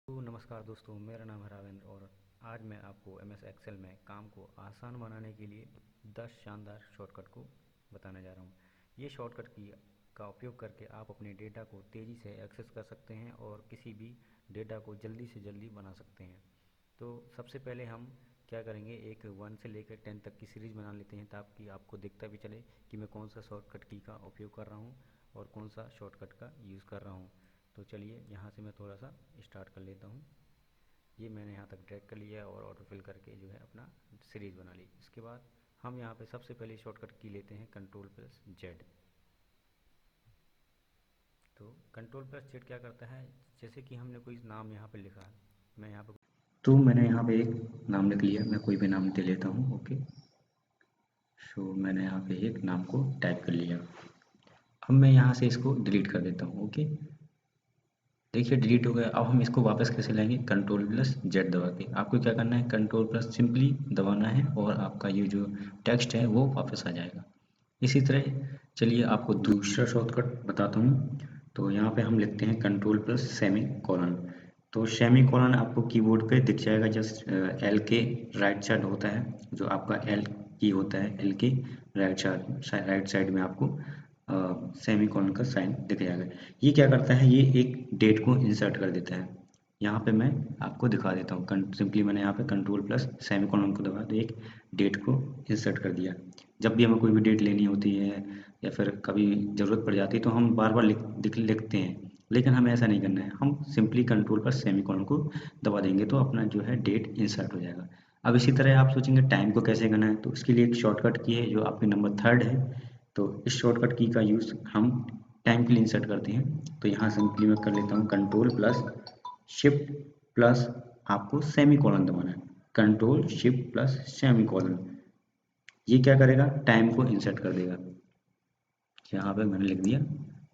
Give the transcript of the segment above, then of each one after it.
तो नमस्कार दोस्तों, मेरा नाम है रावेंद्र और आज मैं आपको एम एस एक्सेल में काम को आसान बनाने के लिए 10 शानदार शॉर्टकट को बताने जा रहा हूँ। ये शॉर्टकट की का उपयोग करके आप अपने डेटा को तेज़ी से एक्सेस कर सकते हैं और किसी भी डेटा को जल्दी से जल्दी बना सकते हैं। तो सबसे पहले हम क्या करेंगे, एक 1 से लेकर 10 तक की सीरीज़ बना लेते हैं ताकि आपको दिखता भी चले कि मैं कौन सा शॉर्टकट की का उपयोग कर रहा हूँ और कौन सा शॉर्टकट का यूज़ कर रहा हूँ। तो चलिए यहाँ से मैं थोड़ा सा स्टार्ट कर लेता हूँ। ये मैंने यहाँ तक ड्रैग कर लिया और ऑटो फिल करके जो है अपना सीरीज़ बना ली। इसके बाद हम यहाँ पे सबसे पहले शॉर्टकट की लेते हैं कंट्रोल+Z। तो कंट्रोल+Z क्या करता है, जैसे कि हमने कोई नाम यहाँ पे लिखा, मैं यहाँ पे तो मैंने यहाँ पे एक नाम लिख लिया, मैं कोई भी नाम दे लेता हूँ। ओके, सो मैंने यहाँ पे एक नाम को टाइप कर लिया। अब मैं यहाँ से इसको डिलीट कर देता हूँ। ओके, देखिए डिलीट हो गया। अब हम इसको वापस कैसे लाएंगे, कंट्रोल+Z दबा के। आपको क्या करना है, कंट्रोल+ सिंपली दबाना है और आपका ये जो टेक्स्ट है वो वापस आ जाएगा। इसी तरह चलिए आपको दूसरा शॉर्टकट बताता हूँ। तो यहाँ पे हम लिखते हैं कंट्रोल+सेमी कोलन। तो सेमी कोलन आपको कीबोर्ड पे दिख जाएगा, जस्ट एल के राइट साइड होता है, जो आपका एल की होता है, एल के राइट साइड में आपको सेमी कोलन का साइन दिख जाएगा। ये क्या करता है, ये एक डेट को इंसर्ट कर देता है। यहाँ पे मैं आपको दिखा देता हूँ। सिंपली मैंने यहाँ पे कंट्रोल+सेमी कोलन को दबा तो एक डेट को इंसर्ट कर दिया। जब भी हमें कोई भी डेट लेनी होती है या फिर कभी ज़रूरत पड़ जाती है तो हम बार बार लिखते हैं, लेकिन हमें ऐसा नहीं करना है। हम सिंपली कंट्रोल+सेमी कोलन को दबा देंगे तो अपना जो है डेट इंसर्ट हो जाएगा। अब इसी तरह आप सोचेंगे टाइम को कैसे करना है, तो इसके लिए एक शॉर्टकट की है जो आपके नंबर 3 है। तो इस शॉर्टकट की का यूज़ हम टाइम के लिए इंसर्ट करते हैं। तो यहाँ सिंपली मैं कर लेता हूँ कंट्रोल+Shift+ आपको सेमी कोलन दबाना है। कंट्रोल+Shift+सेमी कोलन, ये क्या करेगा, टाइम को इंसर्ट कर देगा। यहाँ पे मैंने लिख दिया,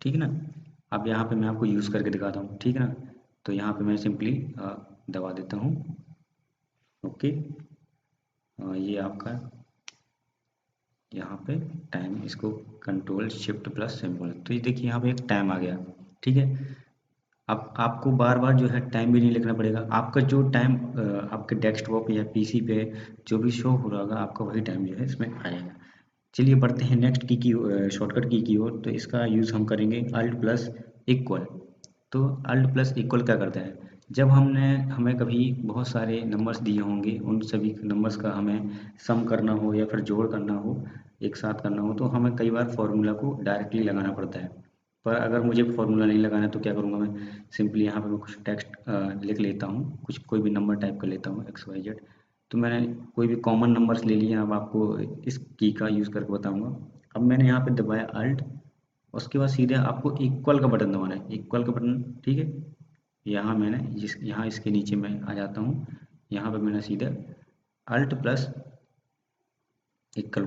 ठीक है ना। अब यहाँ पे मैं आपको यूज़ करके दिखाता हूँ, ठीक है ना। तो यहाँ पे मैं सिंपली दबा देता हूँ। ओके, ये आपका यहाँ पे टाइम, इसको कंट्रोल+Shift+सेमी कोलन, तो ये देखिए यहाँ पे एक टाइम आ गया, ठीक है। अब आपको बार बार जो है टाइम भी नहीं लिखना पड़ेगा। आपका जो टाइम आपके डेस्कटॉप या पीसी पे जो भी शो हो रहा होगा, आपका वही टाइम जो है इसमें आएगा। चलिए बढ़ते हैं नेक्स्ट की शॉर्टकट की ओर। तो इसका यूज़ हम करेंगे Alt+Equal। तो Alt+Equal क्या करता है, जब हमें कभी बहुत सारे नंबर्स दिए होंगे, उन सभी नंबर्स का हमें सम करना हो या फिर जोड़ करना हो, एक साथ करना हो, तो हमें कई बार फॉर्मूला को डायरेक्टली लगाना पड़ता है। पर अगर मुझे फॉर्मूला नहीं लगाना है तो क्या करूँगा, मैं सिंपली यहाँ पे मैं कुछ टेक्स्ट लिख लेता हूँ, कोई भी नंबर टाइप कर लेता हूँ XYZ। तो मैंने कोई भी कॉमन नंबर्स ले लिए। अब आपको इस की का यूज़ करके बताऊँगा। अब मैंने यहाँ पे दबाया अल्ट, उसके बाद सीधे आपको इक्वल का बटन दबाना है, इक्वल का बटन, ठीक है। यहाँ इसके नीचे मैं आ जाता हूँ। यहाँ पे मैंने सीधे Alt+Equal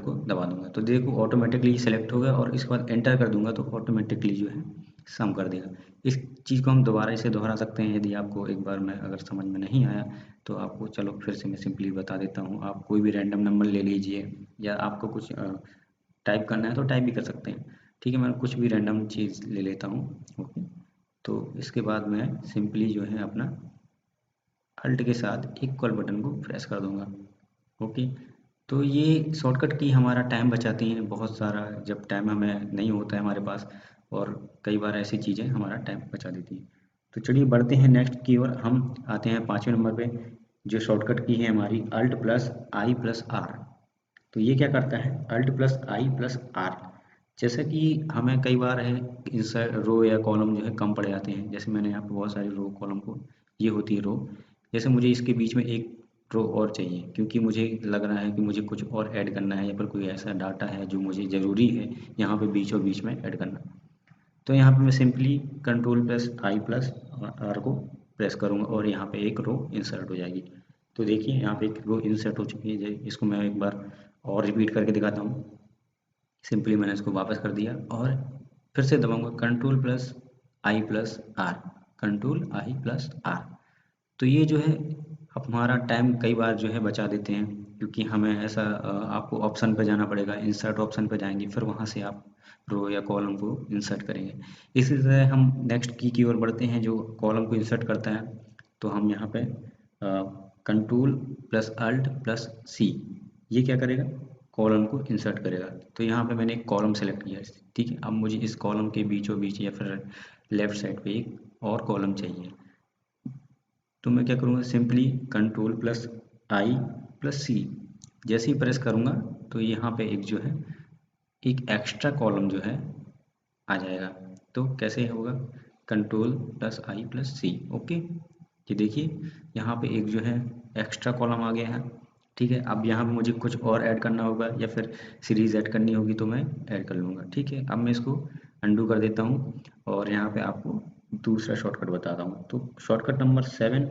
को दबा दूंगा, तो देखो ऑटोमेटिकली सेलेक्ट होगा और इसके बाद एंटर कर दूंगा तो ऑटोमेटिकली जो है सम कर देगा। इस चीज़ को हम दोबारा इसे दोहरा सकते हैं, यदि आपको एक बार में अगर समझ में नहीं आया तो आपको, चलो फिर से मैं सिंपली बता देता हूँ। आप कोई भी रैंडम नंबर ले लीजिए या आपको कुछ टाइप करना है तो टाइप भी कर सकते हैं, ठीक है। मैं कुछ भी रैंडम चीज़ ले लेता हूँ। ओके, तो इसके बाद मैं सिंपली जो है अपना अल्ट के साथ इक्वल बटन को प्रेस कर दूंगा। ओके, तो ये शॉर्टकट की हमारा टाइम बचाती हैं बहुत सारा, जब टाइम हमें नहीं होता है हमारे पास, और कई बार ऐसी चीज़ें हमारा टाइम बचा देती हैं। तो चलिए बढ़ते हैं नेक्स्ट की ओर। हम आते हैं 5वें नंबर पे, जो शॉर्टकट की है हमारी Alt+I+R। तो ये क्या करता है, Alt+I+R, जैसे कि हमें कई बार है इंसर्ट रो या कॉलम जो है कम पड़ जाते हैं। जैसे मैंने यहाँ पे बहुत सारी रो कॉलम को, ये होती है रो, जैसे मुझे इसके बीच में एक रो और चाहिए क्योंकि मुझे लग रहा है कि मुझे कुछ और ऐड करना है या फिर कोई ऐसा डाटा है जो मुझे ज़रूरी है यहाँ पे बीचों बीच में ऐड करना। तो यहाँ पे मैं सिंपली कंट्रोल+I+R को प्रेस करूँगा और यहाँ पे एक रो इंसर्ट हो जाएगी। तो देखिए यहाँ पे एक रो इंसर्ट हो चुकी है। इसको मैं एक बार और रिपीट करके दिखाता हूँ। सिंपली मैंने इसको वापस कर दिया और फिर से दबाऊंगा कंट्रोल+I+R, कंट्रोल+I+R। तो ये जो है हमारा टाइम कई बार जो है बचा देते हैं, क्योंकि हमें ऐसा आपको ऑप्शन पे जाना पड़ेगा, इंसर्ट ऑप्शन पे जाएंगे, फिर वहाँ से आप रो या कॉलम को इंसर्ट करेंगे। इसी तरह हम नेक्स्ट की ओर बढ़ते हैं जो कॉलम को इंसर्ट करता है। तो हम यहाँ पे कंट्रोल प्लस अल्ट प्लस सी, ये क्या करेगा, कॉलम को इंसर्ट करेगा। तो यहाँ पे मैंने एक कॉलम सेलेक्ट किया, ठीक है। अब मुझे इस कॉलम के बीचों बीच या फिर लेफ्ट साइड पे एक और कॉलम चाहिए, तो मैं क्या करूँगा, सिंपली कंट्रोल प्लस आई प्लस सी, जैसे ही प्रेस करूँगा तो यहाँ पे एक जो है एक एक्स्ट्रा कॉलम जो है आ जाएगा। तो कैसे होगा, कंट्रोल प्लस आई प्लस सी, ओके। ये देखिए यहाँ पे एक जो है एक्स्ट्रा कॉलम आ गया है, ठीक है। अब यहाँ पे मुझे कुछ और ऐड करना होगा या फिर सीरीज ऐड करनी होगी तो मैं ऐड कर लूँगा, ठीक है। अब मैं इसको अंडू कर देता हूँ और यहाँ पे आपको दूसरा शॉर्टकट बताता हूँ। तो शॉर्टकट नंबर 7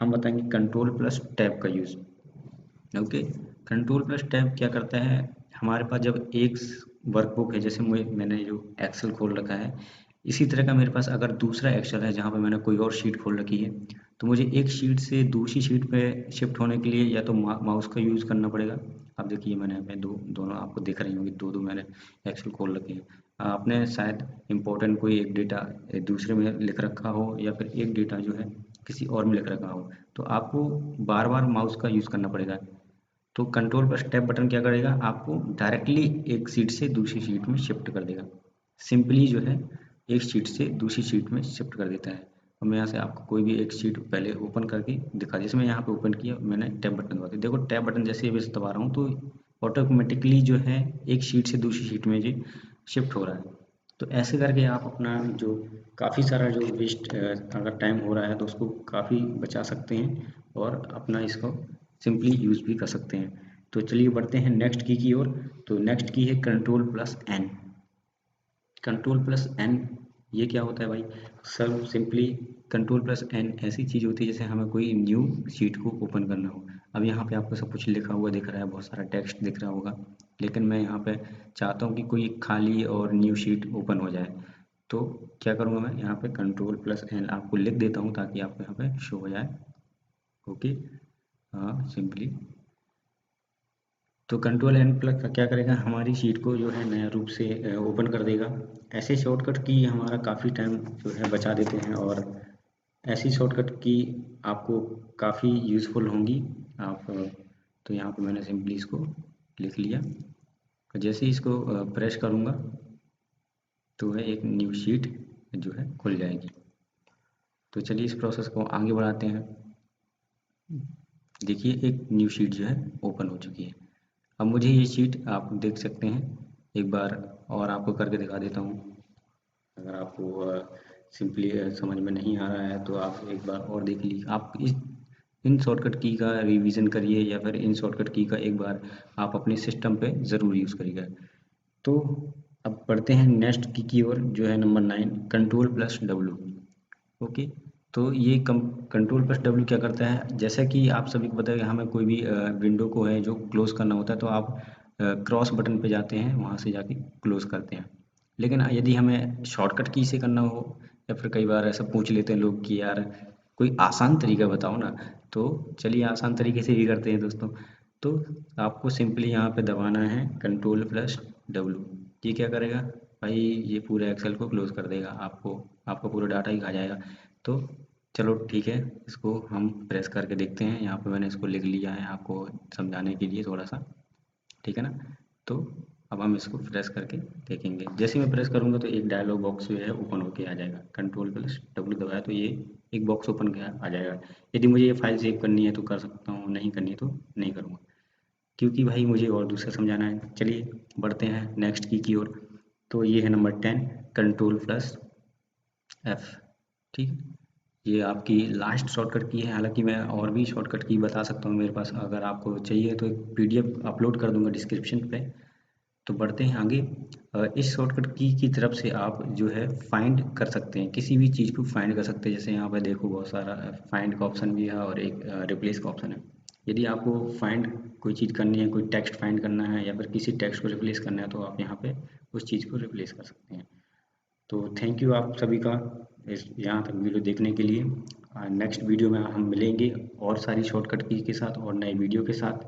हम बताएंगे कंट्रोल प्लस टैब का use, okay. Control plus tab क्या करता है, हमारे पास जब एक वर्कबुक है, जैसे मैंने जो एक्सेल खोल रखा है, इसी तरह का मेरे पास अगर दूसरा एक्सेल है जहाँ पे मैंने कोई और शीट खोल रखी है, तो मुझे एक शीट से दूसरी शीट पे शिफ्ट होने के लिए या तो माउस का यूज़ करना पड़ेगा। अब देखिए मैं दोनों आपको दिख रही होंगी, दो मैंने एक्सेल खोल रखे हैं। आपने शायद इम्पोर्टेंट कोई एक डेटा दूसरे में लिख रखा हो या फिर एक डेटा जो है किसी और में लिख रखा हो, तो आपको बार बार माउस का यूज़ करना पड़ेगा। तो कंट्रोल प्लस टैब बटन क्या करेगा, आपको डायरेक्टली एक सीट से दूसरी सीट में शिफ्ट कर देगा, सिंपली जो है एक सीट से दूसरी सीट में शिफ्ट कर देता है। और मैं यहाँ से आपको कोई भी एक सीट पहले ओपन करके दिखा, जैसे मैं यहाँ पे ओपन किया, मैंने टैब बटन दबा दिया, देखो टैब बटन जैसे मैं दबा रहा हूँ तो ऑटोमेटिकली जो है एक सीट से दूसरी सीट में जी शिफ्ट हो रहा है। तो ऐसे करके आप अपना जो काफ़ी सारा जो वेस्ट अगर टाइम हो रहा है तो उसको काफ़ी बचा सकते हैं और अपना इसको सिंपली यूज़ भी कर सकते हैं। तो चलिए बढ़ते हैं नेक्स्ट की ओर। तो नेक्स्ट की है control plus N. Control plus N ये क्या होता है भाई, sir simply control plus N ऐसी चीज़ होती है जैसे हमें कोई न्यू शीट को ओपन करना हो। अब यहाँ पे आपको सब कुछ लिखा हुआ दिख रहा है, बहुत सारा टेक्स्ट दिख रहा होगा, लेकिन मैं यहाँ पे चाहता हूँ कि कोई खाली और न्यू शीट ओपन हो जाए। तो क्या करूँगा, मैं यहाँ पे कंट्रोल प्लस एन आपको लिख देता हूँ ताकि आपको यहाँ पे शो हो जाए, ओके। हाँ सिंपली, तो कंट्रोल एन प्लस क्या करेगा, हमारी शीट को जो है नया रूप से ओपन कर देगा। ऐसे शॉर्टकट की हमारा काफ़ी टाइम जो है बचा देते हैं और ऐसी शॉर्टकट की आपको काफ़ी यूज़फुल होंगी। आप तो यहाँ पे मैंने सिंपली इसको लिख लिया, जैसे ही इसको प्रेस करूँगा तो वह एक न्यू शीट जो है खुल जाएगी। तो चलिए इस प्रोसेस को आगे बढ़ाते हैं। देखिए एक न्यू शीट जो है ओपन हो चुकी है। अब मुझे ये शीट आप देख सकते हैं, एक बार और आपको करके दिखा देता हूँ। अगर आपको सिंपली समझ में नहीं आ रहा है तो आप एक बार और देख लीजिए। आप इन शॉर्टकट की का रिवीजन करिए या फिर इन शॉर्टकट की का एक बार आप अपने सिस्टम पे ज़रूर यूज़ करिएगा। तो अब बढ़ते हैं नेक्स्ट की ओर, जो है number 9 control plus W, okay. तो ये कंट्रोल प्लस डब्ल्यू क्या करता है, जैसा कि आप सभी को पता है कि हमें कोई भी विंडो को है जो क्लोज़ करना होता है तो आप क्रॉस बटन पे जाते हैं, वहाँ से जाके क्लोज़ करते हैं। लेकिन यदि हमें शॉर्टकट की से करना हो या फिर कई बार ऐसा पूछ लेते हैं लोग कि यार कोई आसान तरीका बताओ ना, तो चलिए आसान तरीके से भी करते हैं दोस्तों। तो आपको सिंपली यहाँ पे दबाना है कंट्रोल प्लस डब्ल्यू। ये क्या करेगा भाई, ये पूरे एक्सेल को क्लोज कर देगा, आपका पूरा डाटा ही खा जाएगा। तो चलो ठीक है, इसको हम प्रेस करके देखते हैं। यहाँ पे मैंने इसको लिख लिया है आपको समझाने के लिए थोड़ा सा, ठीक है ना। तो अब हम इसको प्रेस करके देखेंगे, जैसे मैं प्रेस करूँगा तो एक डायलॉग बॉक्स जो है ओपन होके आ जाएगा। कंट्रोल प्लस डब्ल्यू दबाया तो ये एक बॉक्स ओपन आ जाएगा। यदि मुझे ये फाइल सेव करनी है तो कर सकता हूँ, नहीं करनी है तो नहीं करूँगा, क्योंकि भाई मुझे और दूसरा समझाना है। चलिए बढ़ते हैं नेक्स्ट की ओर। तो ये है नंबर 10 कंट्रोल प्लस एफ, ठीक है। ये आपकी लास्ट शॉर्टकट की है, हालांकि मैं और भी शॉर्टकट की बता सकता हूँ मेरे पास, अगर आपको चाहिए तो एक पीडीएफ अपलोड कर दूंगा डिस्क्रिप्शन पे। तो बढ़ते हैं आगे। इस शॉर्टकट की तरफ से आप जो है फाइंड कर सकते हैं, किसी भी चीज़ को फाइंड कर सकते हैं। जैसे यहाँ पे देखो बहुत सारा फाइंड का ऑप्शन भी है और एक रिप्लेस का ऑप्शन है। यदि आपको फाइंड कोई चीज़ करनी है, कोई टेक्स्ट फाइंड करना है या फिर किसी टेक्स्ट को रिप्लेस करना है तो आप यहाँ पे उस चीज़ को रिप्लेस कर सकते हैं। तो थैंक यू आप सभी का इस यहाँ तक वीडियो देखने के लिए। नेक्स्ट वीडियो में हम मिलेंगे और सारी शॉर्टकट की के साथ और नए वीडियो के साथ।